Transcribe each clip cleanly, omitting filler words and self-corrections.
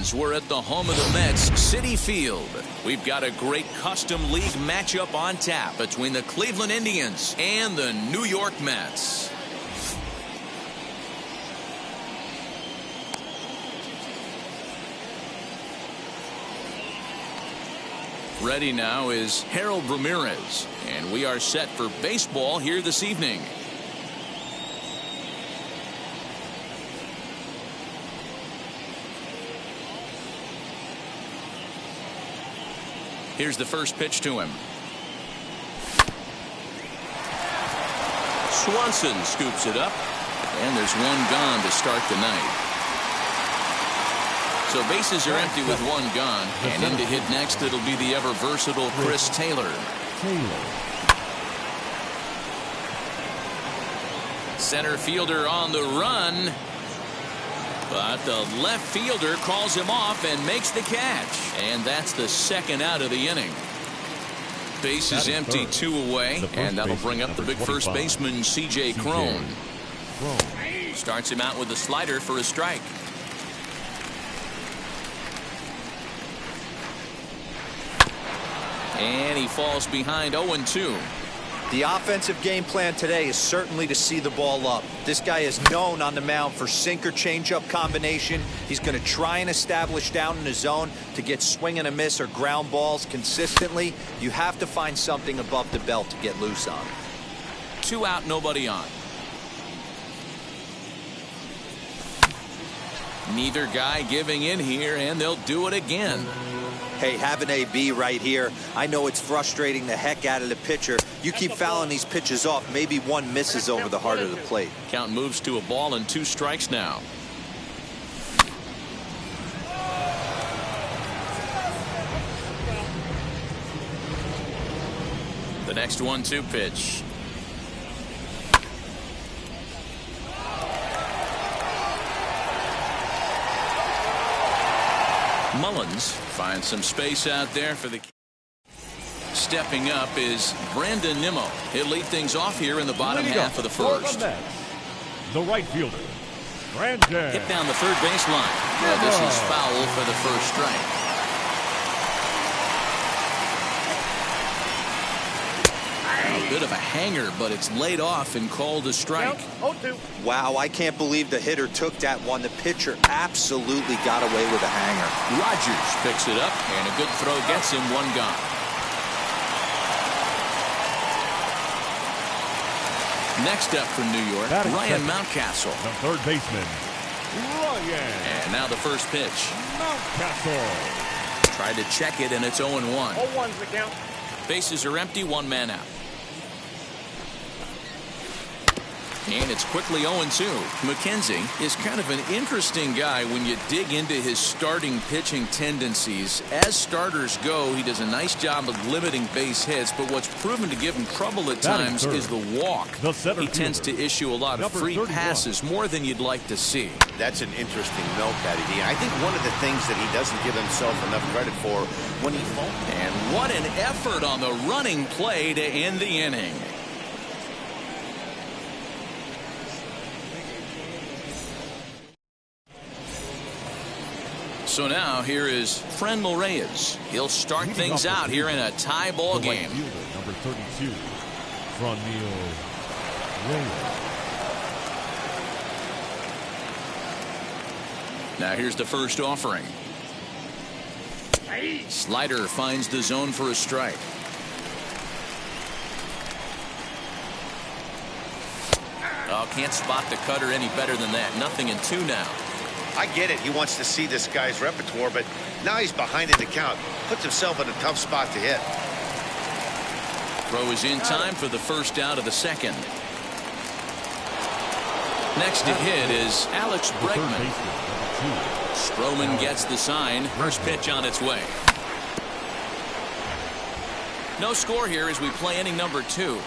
Twins. We're at the home of the Mets, Citi Field. We've got a great custom league matchup on tap between the Cleveland Indians and the New York Mets. Ready now is Harold Ramirez, and we are set for baseball here this evening. Here's the first pitch to him. Swanson scoops it up, and there's one gone to start the night. So bases are empty with one gone, and in to hit next it'll be the ever versatile Chris Taylor. Center fielder on the run, but the left fielder calls him off and makes the catch, and that's the second out of the inning. Bases empty, 2 away, and that'll bring up the big first baseman C.J. Cron. Starts him out with a slider for a strike. And he falls behind 0-2. The offensive game plan today is certainly to see the ball up. This guy is known on the mound for sinker changeup combination. He's going to try and establish down in the zone to get swing and a miss or ground balls consistently. You have to find something above the belt to get loose on. 2 out, nobody on. Neither guy giving in here, and they'll do it again. Hey, have an AB right here. I know it's frustrating the heck out of the pitcher. You keep fouling these pitches off, maybe one misses over the heart of the plate. Count moves to a ball and 2 strikes now. The next 1-2 pitch. Mullins finds some space out there for the. Stepping up is Brandon Nimmo. He'll lead things off here in the bottom half of the first. The right fielder, Brandon. Hit down the third baseline. Well, this is foul for the first strike. A bit of a hanger, but it's laid off and called a strike. Wow, I can't believe the hitter took that one. The pitcher absolutely got away with a hanger. Rogers picks it up, and a good throw gets him, 1 gone. Next up from New York, Ryan Mountcastle. The third baseman, Ryan. And now the first pitch. Mountcastle. Tried to check it, and it's 0-1. 0-1's the count. Bases are empty, 1 man out. And it's quickly 0-2. McKenzie is kind of an interesting guy when you dig into his starting pitching tendencies. As starters go, he does a nice job of limiting base hits, but what's proven to give him trouble at times is the walk. He tends to issue a lot of free passes, more than you'd like to see. That's an interesting note, Patty D. I think one of the things that he doesn't give himself enough credit for when he falls. And what an effort on the running play to end the inning. So now here is Franmil Reyes. He'll start things out here in a tie ball game. Number 32, Franmil Reyes. Now here's the first offering. Slider finds the zone for a strike. Oh, can't spot the cutter any better than that. 0-2 now. I get it. He wants to see this guy's repertoire, but now he's behind in the count. Puts himself in a tough spot to hit. Throw is in time for the first out of the second. Next to hit is Alex Bregman. Stroman gets the sign. First pitch on its way. No score here as we play inning number 2.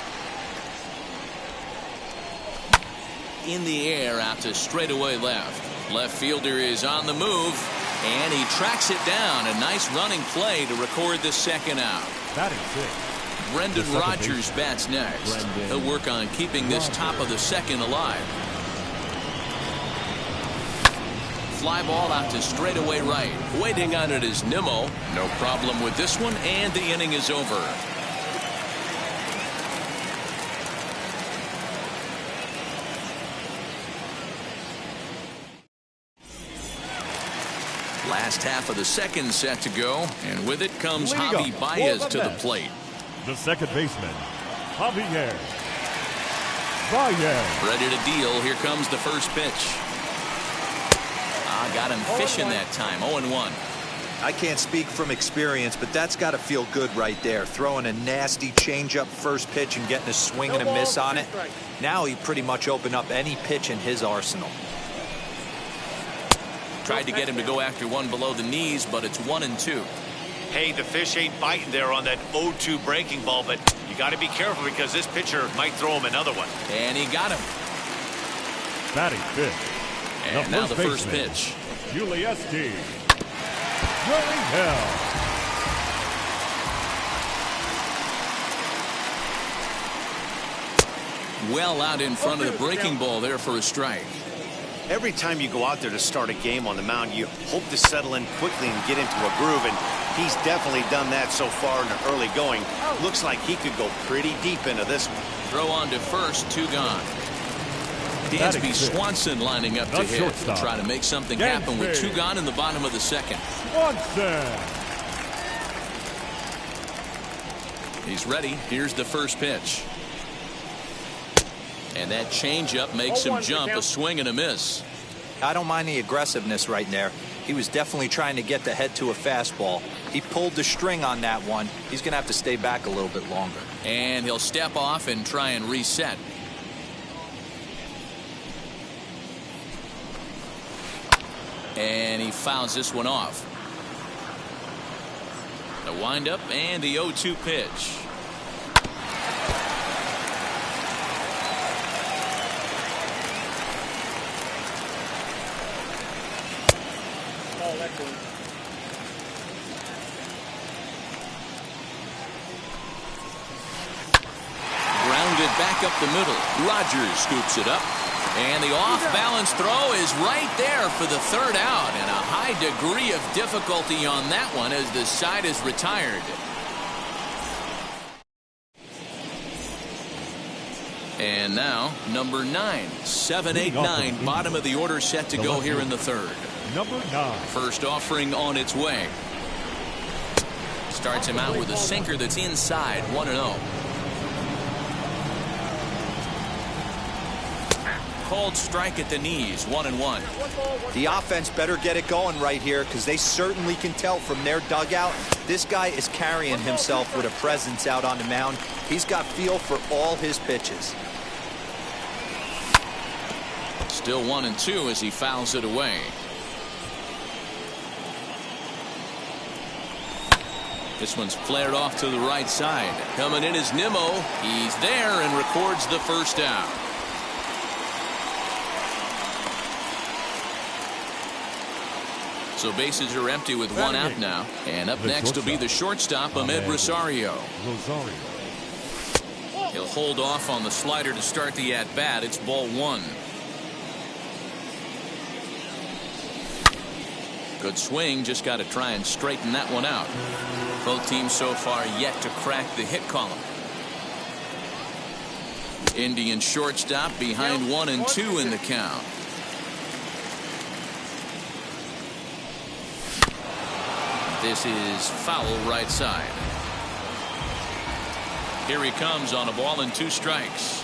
In the air out to straightaway left. Left fielder is on the move, and he tracks it down. A nice running play to record the second out. Brendan Rodgers bats next. He'll work on keeping this top of the second alive. fly ball out to straightaway right. Waiting on it is Nimmo. No problem with this one, and the inning is over. Last half of the second set to go, and with it comes Javi Baez to the plate. The second baseman, Javier Baez. Ready to deal. Here comes the first pitch. Got him fishing that time. 0-1. I can't speak from experience, but that's got to feel good right there. Throwing a nasty changeup first pitch and getting a swing and a miss on it. Now he pretty much opened up any pitch in his arsenal. Tried to get him to go after one below the knees, but it's 1-2. Hey, the fish ain't biting there on that 0-2 breaking ball, but you got to be careful because this pitcher might throw him another one. And he got him. Batting fifth. And now the first pitch. Juliesti. Joey Hill. Well out in front of the breaking ball there for a strike. Every time you go out there to start a game on the mound, you hope to settle in quickly and get into a groove, and he's definitely done that so far in the early going. Looks like he could go pretty deep into this one. Throw on to first, 2 gone. Dansby Swanson lining up to hit. He'll try to make something happen with 2 gone in the bottom of the second. Swanson. He's ready. Here's the first pitch. And that changeup makes him jump. A swing and a miss. I don't mind the aggressiveness right there. He was definitely trying to get the head to a fastball. He pulled the string on that one. He's going to have to stay back a little bit longer. And he'll step off and try and reset. And he fouls this one off. The windup and the 0-2 pitch. Grounded back up the middle. Rogers scoops it up. And the off-balance throw is right there for the third out. And a high degree of difficulty on that one as the side is retired. And now, number 9. 7, 8, 9. Bottom of the order set to go here in the third. Number 9. First offering on its way. Starts him out with a sinker that's inside. 1-0. Called strike at the knees. 1-1. The offense better get it going right here because they certainly can tell from their dugout this guy is carrying himself with a presence out on the mound. He's got feel for all his pitches. Still 1-2 as he fouls it away. This one's flared off to the right side. Coming in is Nimmo. He's there and records the first out. So bases are empty with 1 out now. And up next will be the shortstop, Ahmed Rosario. He'll hold off on the slider to start the at-bat. It's ball 1. Good swing. Just got to try and straighten that one out. Both teams so far yet to crack the hit column. Indian shortstop behind 1-2 in the count. This is foul right side. Here he comes on a ball and 2 strikes.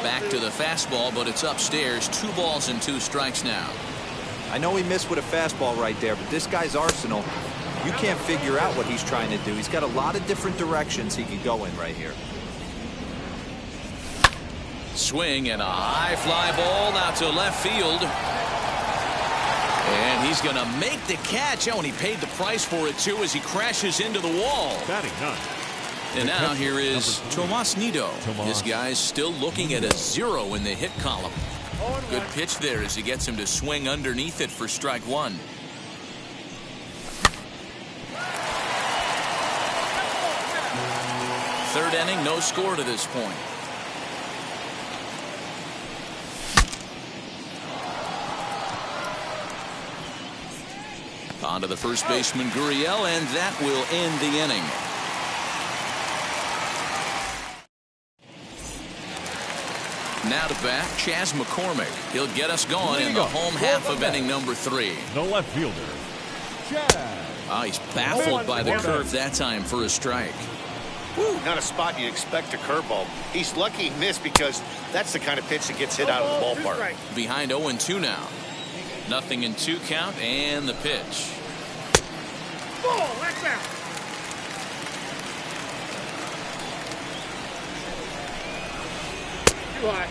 Back to the fastball, but it's upstairs. 2 balls and 2 strikes now. I know he missed with a fastball right there, but this guy's arsenal, you can't figure out what he's trying to do. He's got a lot of different directions he could go in right here. Swing and a high fly ball out to left field. And he's going to make the catch. Oh, and he paid the price for it, too, as he crashes into the wall. Batting 9. And now here is Tomas Nido. This guy's still looking at a 0 in the hit column. Good pitch there as he gets him to swing underneath it for strike 1. Third inning, no score to this point. On to the first baseman, Gurriel, and that will end the inning. Now to bat, Chas McCormick. He'll get us going in the home half of inning number 3. The left fielder, Chas. Oh, he's baffled by the curve that time for a strike. Woo, not a spot you'd expect a curveball. He's lucky he missed because that's the kind of pitch that gets hit out of the ballpark. Behind 0-2 now. Nothing in 2 count, and the pitch. Ball, that's out. Too high.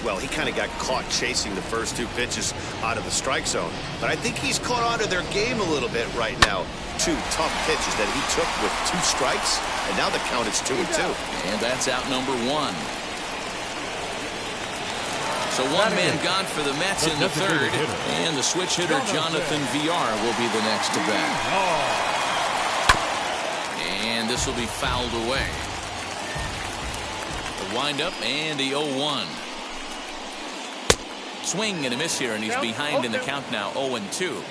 Well, he kind of got caught chasing the first 2 pitches out of the strike zone. But I think he's caught on to their game a little bit right now. 2 tough pitches that he took with 2 strikes, and now the count is 2-2. And that's out number 1. So 1 man gone for the Mets in the 3rd, and the switch hitter Jonathan Villar will be the next to bat. And this will be fouled away. The windup and the 0-1. Swing and a miss here, and he's behind in the count now, 0-2.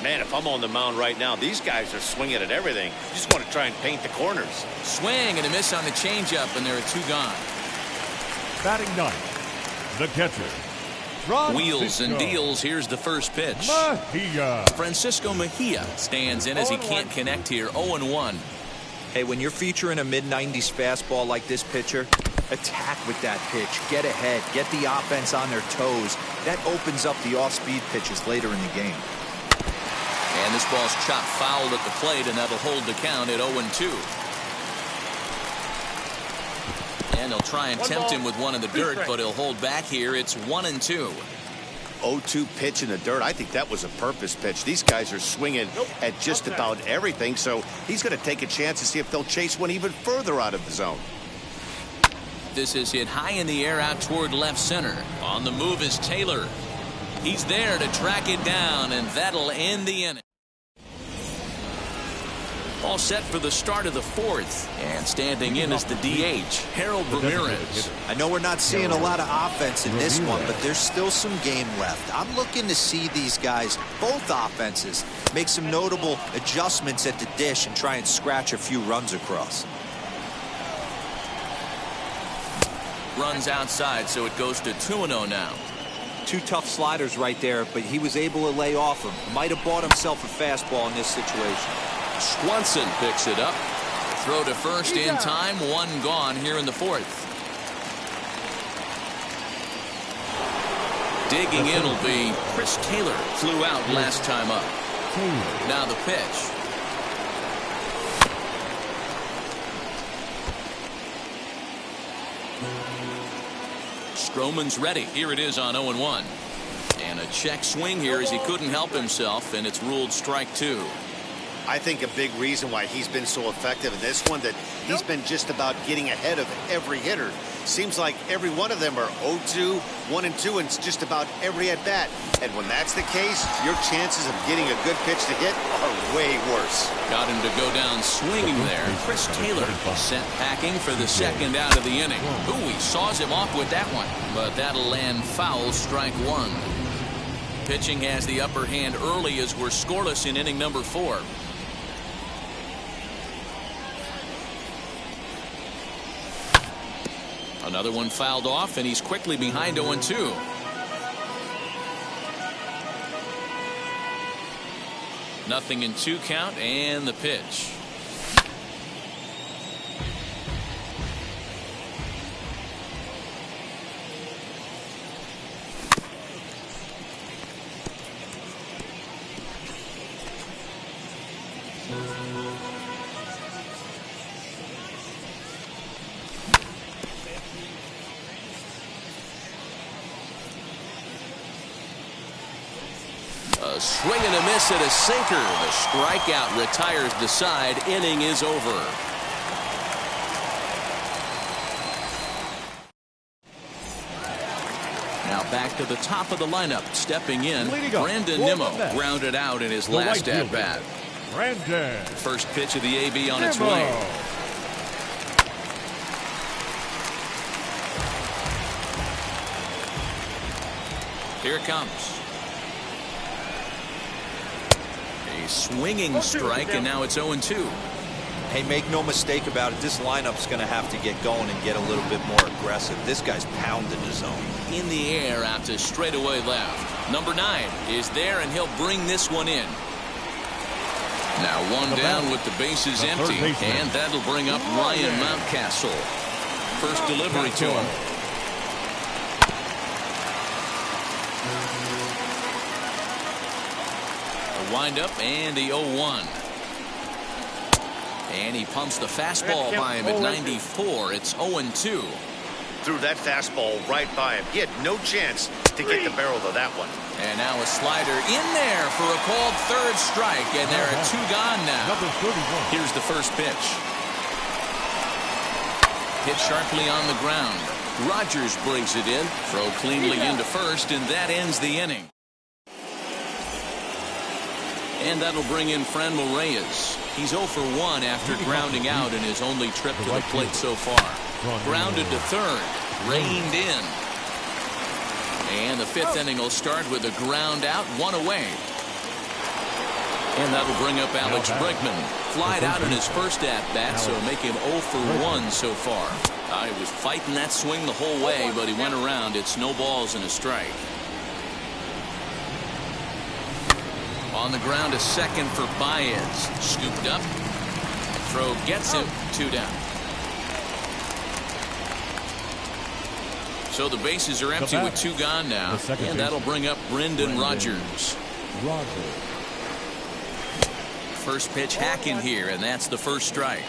Man, if I'm on the mound right now, these guys are swinging at everything. You just want to try and paint the corners. Swing and a miss on the changeup, and there are 2 gone. Batting 9th, the catcher. Wheels and deals. Here's the first pitch. Mejia. Francisco Mejia stands in as he can't connect here, 0-1. Hey, when you're featuring a mid-90s fastball like this pitcher, attack with that pitch. Get ahead. Get the offense on their toes. That opens up the off-speed pitches later in the game. And this ball's chopped foul at the plate, and that'll hold the count at 0-2. And they'll try and tempt him with one in the dirt, but he'll hold back here. It's 1-2. 0-2 pitch in the dirt. I think that was a purpose pitch. These guys are swinging at just about everything, so he's going to take a chance to see if they'll chase one even further out of the zone. This is hit high in the air out toward left center. On the move is Taylor. He's there to track it down, and that'll end the inning. All set for the start of the 4th, and standing in is the DH, Harold Ramirez. I know we're not seeing a lot of offense in this one, but there's still some game left. I'm looking to see these guys, both offenses, make some notable adjustments at the dish and try and scratch a few runs across. Runs outside, so it goes to 2-0 now. 2 tough sliders right there, but he was able to lay off them. Might have bought himself a fastball in this situation. Swanson picks it up. Throw to first in time. 1 gone here in the 4th. Digging in will be Chris Taylor. Flew out last time up. Now the pitch. Stroman's ready. Here it is on 0-1. And a check swing here as he couldn't help himself, and it's ruled strike 2. I think a big reason why he's been so effective in this one, that he's been just about getting ahead of every hitter. Seems like every one of them are 0-2, 1-2, and it's just about every at-bat. And when that's the case, your chances of getting a good pitch to hit are way worse. Got him to go down swinging there. Chris Taylor sent packing for the 2nd out of the inning. Ooh, he saws him off with that one, but that'll land foul, strike 1. Pitching has the upper hand early as we're scoreless in inning number 4. Another one fouled off, and he's quickly behind 0-2. Nothing in 2 count, and the pitch. A swing and a miss at a sinker. The strikeout retires the side. Inning is over. Now back to the top of the lineup. Stepping in, Brandon Nimmo grounded out in his last at-bat. Brandon. First pitch of the AB on its way. Here it comes. He swinging strike, and now it's 0-2. Hey, make no mistake about it. This lineup's going to have to get going and get a little bit more aggressive. This guy's pounding the zone. In the air out to straightaway left. Number 9 is there, and he'll bring this one in. Now one down with the bases empty, and that'll bring up Ryan Mountcastle. First delivery to him. A windup and the 0-1. And he pumps the fastball by him at 94. It's 0-2. Threw that fastball right by him. He had no chance to get the barrel of that one. And now a slider in there for a called third strike, and there are 2 gone now. Here's the first pitch. Hit sharply on the ground. Rogers brings it in. Throw cleanly into first, and that ends the inning. And that'll bring in Franmil Reyes. He's 0 for 1 after grounding out in his only trip to the plate so far. Grounded to third. Reined in. And the 5th inning will start with a ground out, 1 away. And that'll bring up Alex Bregman. Flied out in his first at-bat, so make him 0 for 1 so far. He was fighting that swing the whole way, but he went around. It's no balls and a strike. On the ground, a second for Baez. Scooped up. Throw gets him. 2 down. So the bases are empty with 2 gone now. And that'll bring up Brendan Rodgers. First pitch hacking here, and that's the first strike.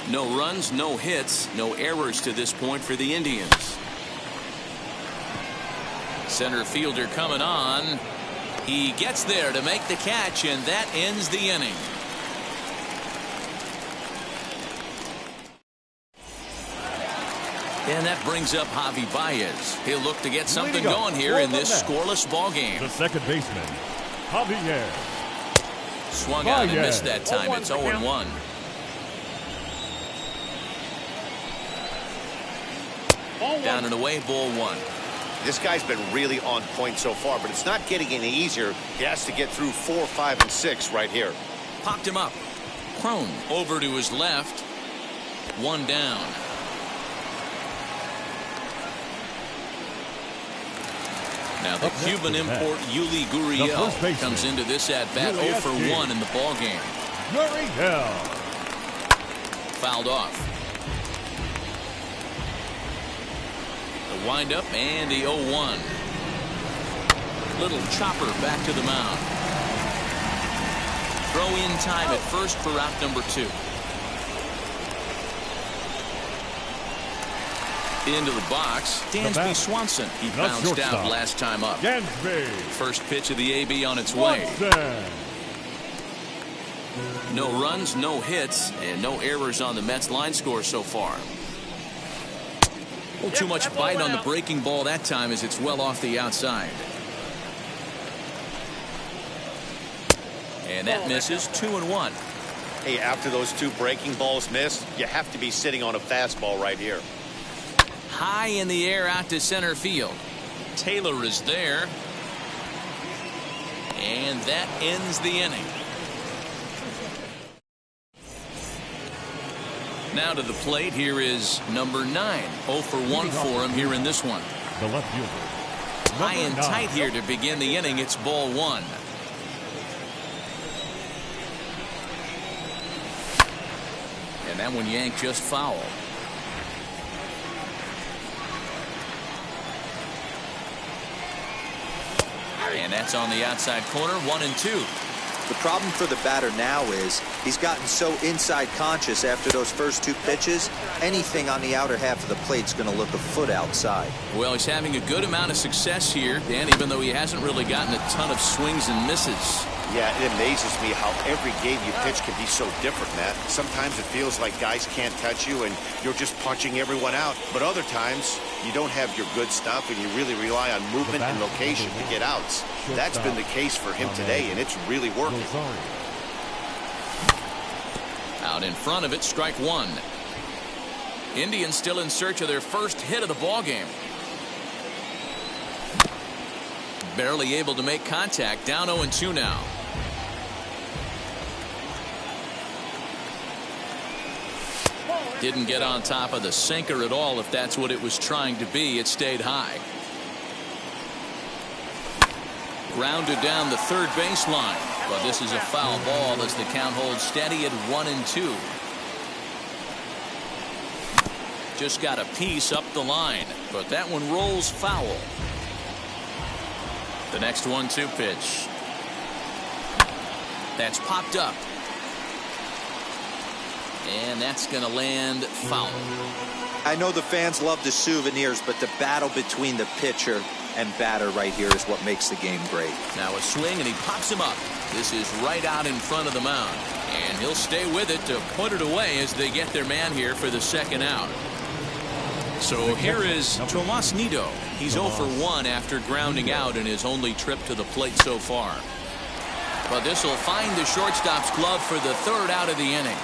No runs, no hits, no errors to this point for the Indians. Center fielder coming on. He gets there to make the catch, and that ends the inning. And that brings up Javi Baez. He'll look to get something going here in this scoreless ball game. The second baseman, Javier. Swung out and missed that time. It's 0-1. Down and away, ball 1. This guy's been really on point so far, but it's not getting any easier. He has to get through 4, 5, and 6 right here. Popped him up. Crone over to his left. 1 down. Now the Cuban import Yuli Gurriel comes into this at-bat 0 for 1 in the ball game. Fouled off. The windup and the 0-1. Little chopper back to the mound. Throw in time at first for out number 2. Into the box, Dansby Swanson. He bounced out last time up. First pitch of the AB on its way. No runs, no hits, and no errors on the Mets line score so far. Well, too much bite on the breaking ball that time as it's well off the outside. And that misses. 2-1. Hey, after those 2 breaking balls missed, you have to be sitting on a fastball right here. High in the air out to center field. Taylor is there. And that ends the inning. Now to the plate, here is number 9. 0 for 1 for him here in this one. The left fielder. High and tight here to begin the inning. It's ball 1. And that one yanked just foul. And that's on the outside corner. 1-2. The problem for the batter now is he's gotten so inside conscious after those first 2 pitches. Anything on the outer half of the plate's going to look a foot outside. Well, he's having a good amount of success here, Dan, even though he hasn't really gotten a ton of swings and misses. Yeah, it amazes me how every game you pitch can be so different, Matt. Sometimes it feels like guys can't touch you and you're just punching everyone out. But other times, you don't have your good stuff and you really rely on movement and location to get outs. That's been the case for him today, and it's really working. Out in front of it, strike 1. Indians still in search of their first hit of the ball game. Barely able to make contact. Down 0-2 now. Didn't get on top of the sinker at all. If that's what it was trying to be, it stayed high. Grounded down the third baseline. But this is a foul ball as the count holds steady at 1-2. Just got a piece up the line, but that one rolls foul. The next 1-2 pitch. That's popped up. And that's going to land foul. I know the fans love the souvenirs, but the battle between the pitcher and batter right here is what makes the game great. Now a swing, and he pops him up. This is right out in front of the mound. And he'll stay with it to put it away as they get their man here for the second out. So here is Tomas Nido. He's 0 for 1 after grounding out in his only trip to the plate so far. But this will find the shortstop's glove for the third out of the inning.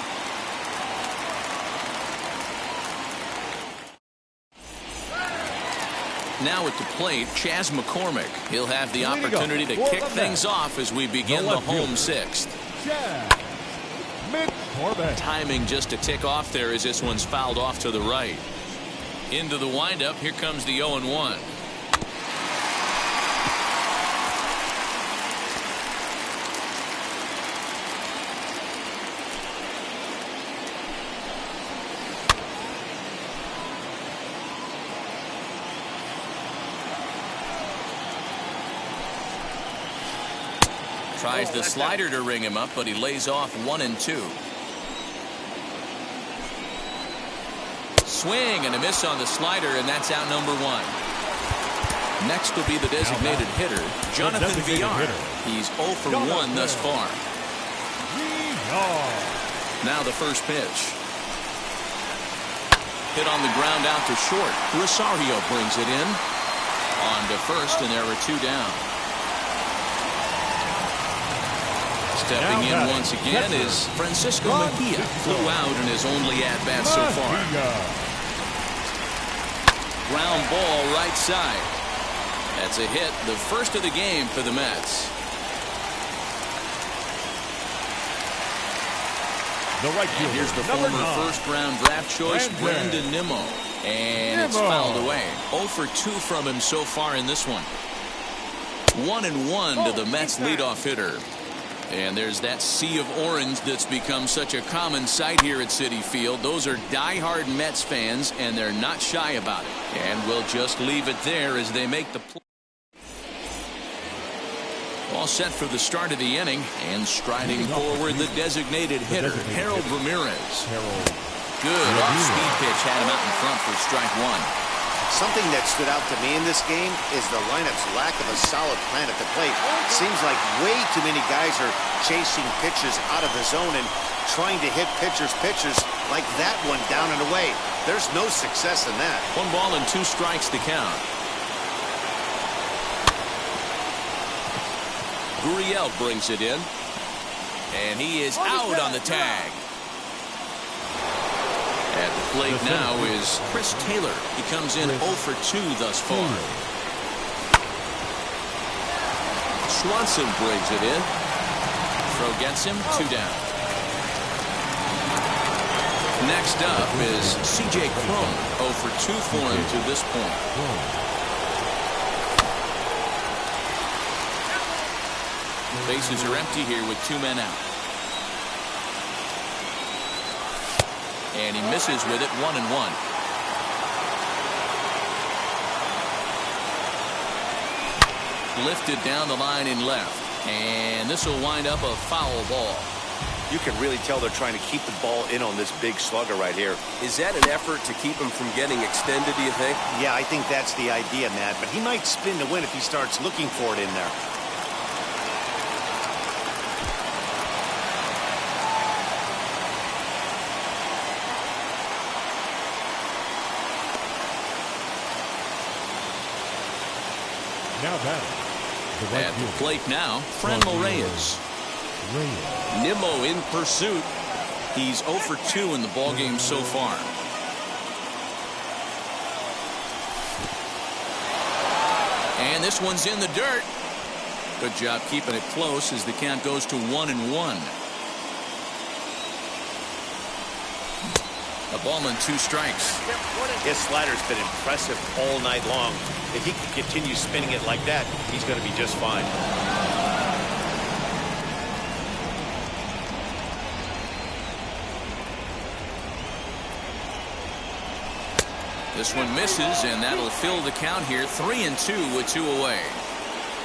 Now at the plate, Chas McCormick. He'll have the opportunity to kick things off as we begin the home sixth. Timing just a tick off there as this one's fouled off to the right. Into the windup. Here comes the 0-1. Tries the slider to ring him up, but he lays off 1-2. Swing and a miss on the slider, and that's out number 1. Next will be the designated hitter, Jonathan Villar. He's 0 for 1 thus far. Now the first pitch. Hit on the ground out to short. Rosario brings it in. On to first, and there are 2 down. Stepping in once again is Francisco Mejia. Flew out in his only at-bat so far. Ground ball right side. That's a hit, the first of the game for the Mets. And here's the former first-round draft choice, Brandon Nimmo. And it's fouled away. 0 for 2 from him so far in this one. 1-1 to the Mets leadoff hitter. And there's that sea of orange that's become such a common sight here at Citi Field. Those are diehard Mets fans, and they're not shy about it. And we'll just leave it there as they make the play. All set for the start of the inning, and striding forward the designated hitter, Harold Ramirez. Good off-speed pitch had him out in front for strike 1. Something that stood out to me in this game is the lineup's lack of a solid plan at the plate. Seems like way too many guys are chasing pitches out of the zone and trying to hit pitchers like that one down and away. There's no success in that. 1 ball and 2 strikes to count. Gurriel brings it in, and he is out on the tag. At the plate now is Chris Taylor. He comes in 0 for 2 thus far. Swanson brings it in. Throw gets him, 2 down. Next up is C.J. Cron. 0 for 2 for him to this point. Bases are empty here with 2 men out. And he misses with it, 1-1. Lifted down the line in left. And this will wind up a foul ball. You can really tell they're trying to keep the ball in on this big slugger right here. Is that an effort to keep him from getting extended, do you think? Yeah, I think that's the idea, Matt. But he might spin to win if he starts looking for it in there. Now batting. At the plate now, Franmil Reyes. Nimmo in pursuit. He's 0 for 2 in the ballgame so far. And this one's in the dirt. Good job keeping it close as the count goes to 1-1. A ball and 2 strikes. His slider's been impressive all night long. If he can continue spinning it like that, he's going to be just fine. This one misses, and that'll fill the count here. 3-2 with 2 away.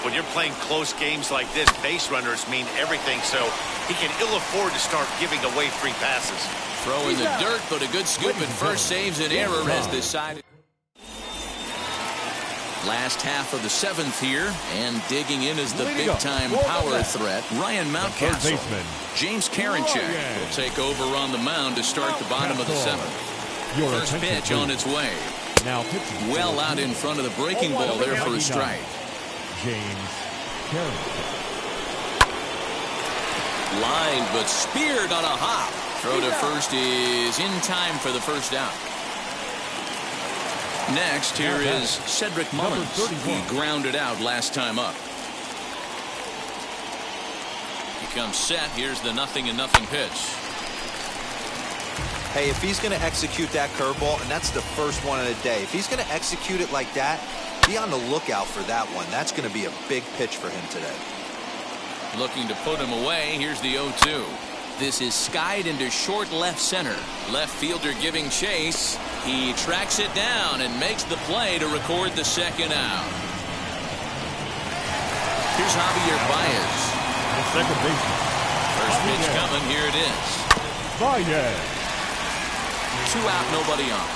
When you're playing close games like this, base runners mean everything, so he can ill afford to start giving away free passes. Throw in the dirt, but a good scoop at first saves an error as decided. Last half of the 7th here, and digging in is the big-time power threat, Ryan Mountcastle. James Karinchak will take over on the mound to start the bottom of the 7th. First pitch on its way. Now well out in front of the breaking ball there for a strike. James Karinchak. Line, but speared on a hop. Throw to first is in time for the first out. Next, here is Cedric Mullins. He grounded out last time up. He comes set. Here's the 0-0 pitch. Hey, if he's going to execute that curveball, and that's the first one of the day, if he's going to execute it like that, be on the lookout for that one. That's going to be a big pitch for him today. Looking to put him away. Here's the 0-2. This is skied into short left center. Left fielder giving chase. He tracks it down and makes the play to record the second out. Here's Javier Baez. The second baseman. First pitch coming. Here it is. Baez. 2 out, nobody on.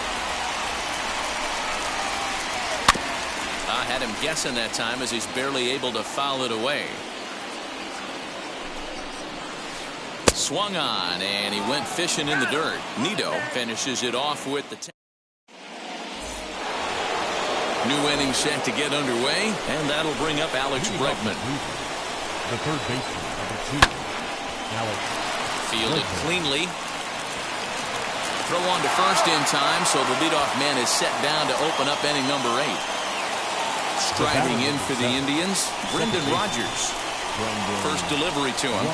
I had him guessing that time as he's barely able to foul it away. Swung on, and he went fishing in the dirt. Nido finishes it off with the 10. New inning set to get underway, and that'll bring up Alex Bregman. The third baseman of the team. Alex Fielded cleanly. Throw on to first in time, so the leadoff man is set down to open up inning number 8. Striding in for the Indians, Brendan Rodgers. First delivery to him.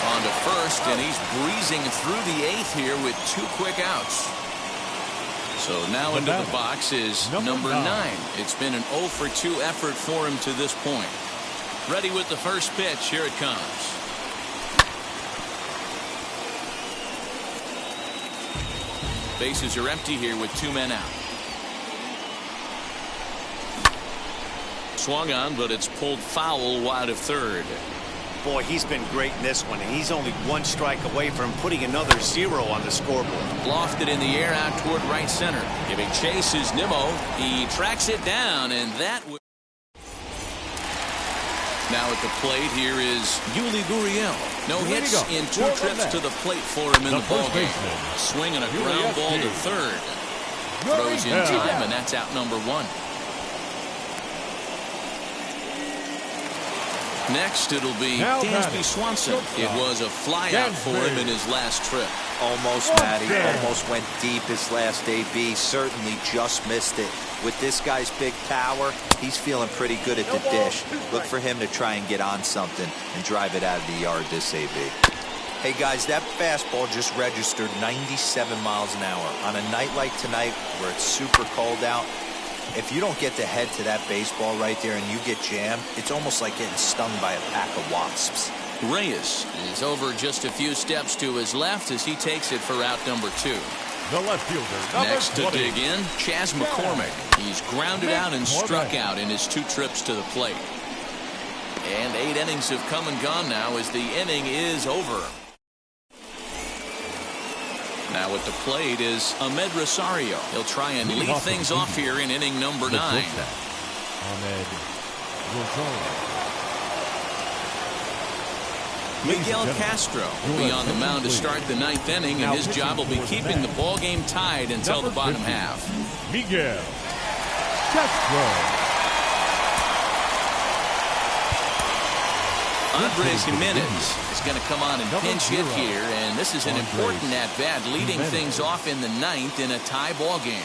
On to first, and he's breezing through the 8th here with 2 quick outs. So now into the box is number 9. It's been an 0 for 2 effort for him to this point. Ready with the first pitch. Here it comes. Bases are empty here with 2 men out. Swung on, but it's pulled foul wide of third. Boy, he's been great in this one, and he's only 1 strike away from putting another 0 on the scoreboard. Lofted in the air out toward right center. Giving chase is Nimmo. He tracks it down, and that would. Now at the plate here is Yuli Gurriel. No hits in 2 trips to the plate for him in the ballgame. Swinging a ground ball to third. Throws in time, and that's out number 1. Next, it'll be Dansby Swanson. It was a flyout for him in his last trip. Almost, Matty. Almost went deep his last AB. Certainly just missed it. With this guy's big power, he's feeling pretty good at the dish. Look for him to try and get on something and drive it out of the yard this AB. Hey, guys, that fastball just registered 97 miles an hour. On a night like tonight where it's super cold out, if you don't get the head to that baseball right there and you get jammed, it's almost like getting stung by a pack of wasps. Reyes is over just a few steps to his left as he takes it for out number 2. The left fielder. Next to dig in, Chas McCormick. He's grounded out and struck out in his 2 trips to the plate. And 8 innings have come and gone now as the inning is over. Now at the plate is Ahmed Rosario. He'll try and lead things off here in inning number 9. Ahmed Rosario. Miguel Castro will be on the mound to start the 9th inning, and his job will be keeping the ball game tied until the bottom half. Miguel Castro. Andres Jimenez is going to come on and pinch hit here, and this is an important at-bat, leading things off in the 9th in a tie ball game.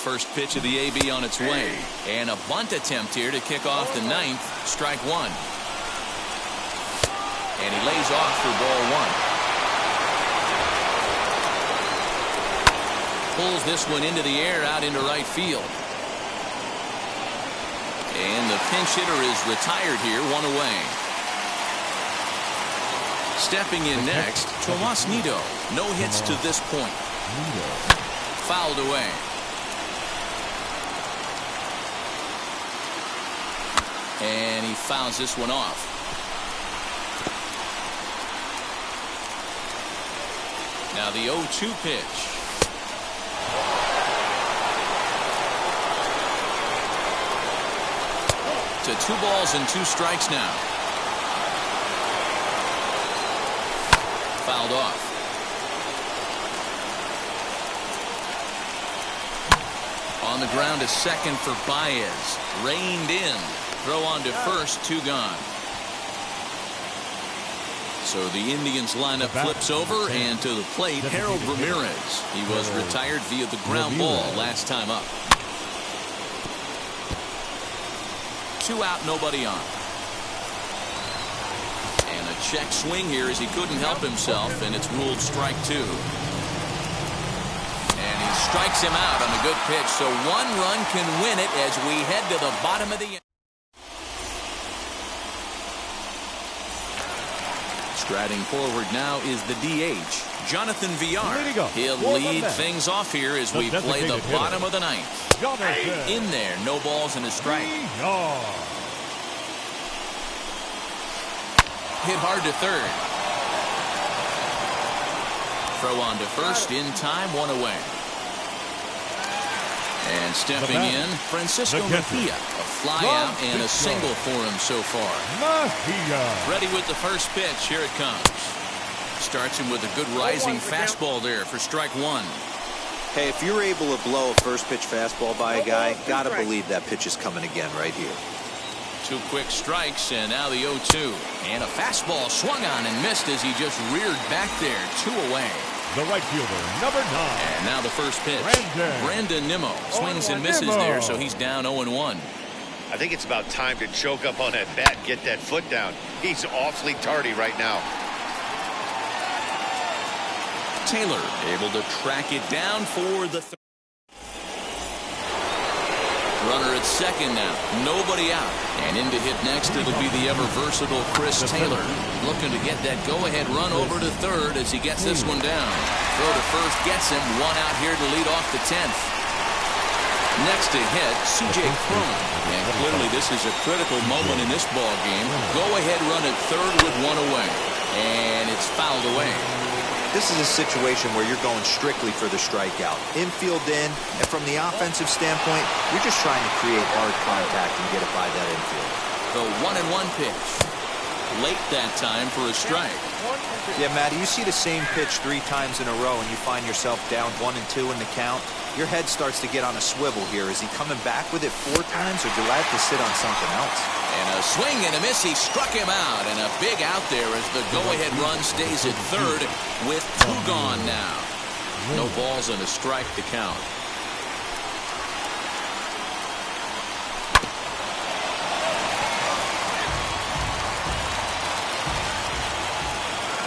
first pitch of the AB on its way. And a bunt attempt here to kick off the ninth. Strike one. And he lays off for ball one. Pulls this one into the air out into right field. And the pinch hitter is retired here, one away. Stepping in next, Tomas Nido. No hits to this point. Fouled away. And he fouls this one off. Now the 0-2 pitch. To 2 balls and 2 strikes now. Fouled off. On the ground to second for Baez. Reined in. Throw on to first, 2 gone. So the Indians lineup flips over, and to the plate, Harold Ramirez. He was retired via the ground ball last time up. 2 out, nobody on. And a check swing here as he couldn't help himself, and it's ruled strike 2. And he strikes him out on a good pitch, so 1 run can win it as we head to the bottom of the inning. Striding forward now is the DH, Jonathan Villar. He'll lead things off here as we play the bottom of the ninth. In there, no balls and a strike. Hit hard to third. Throw on to first in time, 1 away. And stepping in, Francisco Mejia. A fly out and a single for him so far. Ready with the first pitch. Here it comes. Starts him with a good rising fastball there for strike 1. Hey, if you're able to blow a first pitch fastball by a guy, gotta believe that pitch is coming again right here. 2 quick strikes, and now the 0-2. And a fastball swung on and missed as he just reared back there. 2 away. The right fielder, number 9. And now the first pitch. Brandon Nimmo swings and misses there, so he's down 0-1. I think it's about time to choke up on that bat and get that foot down. He's awfully tardy right now. Taylor able to track it down for the third. Runner at second now. Nobody out. And in to hit next, it'll be the ever-versatile Chris Taylor. Looking to get that go-ahead run over to third as he gets this one down. Throw to first gets him. 1 out here to lead off the 10th. Next to hit, C.J. Cron. And clearly this is a critical moment in this ball game. Go-ahead run at third with 1 away. And it's fouled away. This is a situation where you're going strictly for the strikeout. Infield in, and from the offensive standpoint, you're just trying to create hard contact and get it by that infield. The 1-1 pitch. Late that time for a strike. Yeah, Matty, you see the same pitch 3 times in a row and you find yourself down 1-2 in the count. Your head starts to get on a swivel here. Is he coming back with it 4 times, or do I have to sit on something else? And a swing and a miss. He struck him out, and a big out there as the go-ahead run stays at third with 2 gone now. No balls and a strike to count.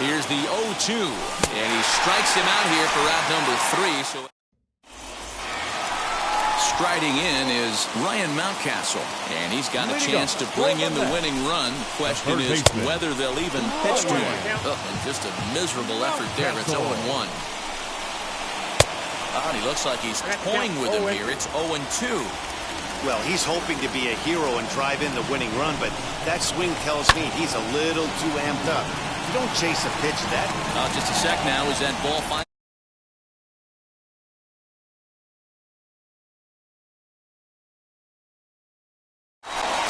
Here's the 0-2, and he strikes him out here for out number 3. So striding in is Ryan Mountcastle, and he's got a chance to bring in the winning run. Question is whether they'll even pitch to him. And just a miserable effort there. It's 0-1. And he looks like he's toying with him here. It's 0-2. Well, he's hoping to be a hero and drive in the winning run, but that swing tells me he's a little too amped up. You don't chase a pitch that. Just a sec now. Is that ball fine?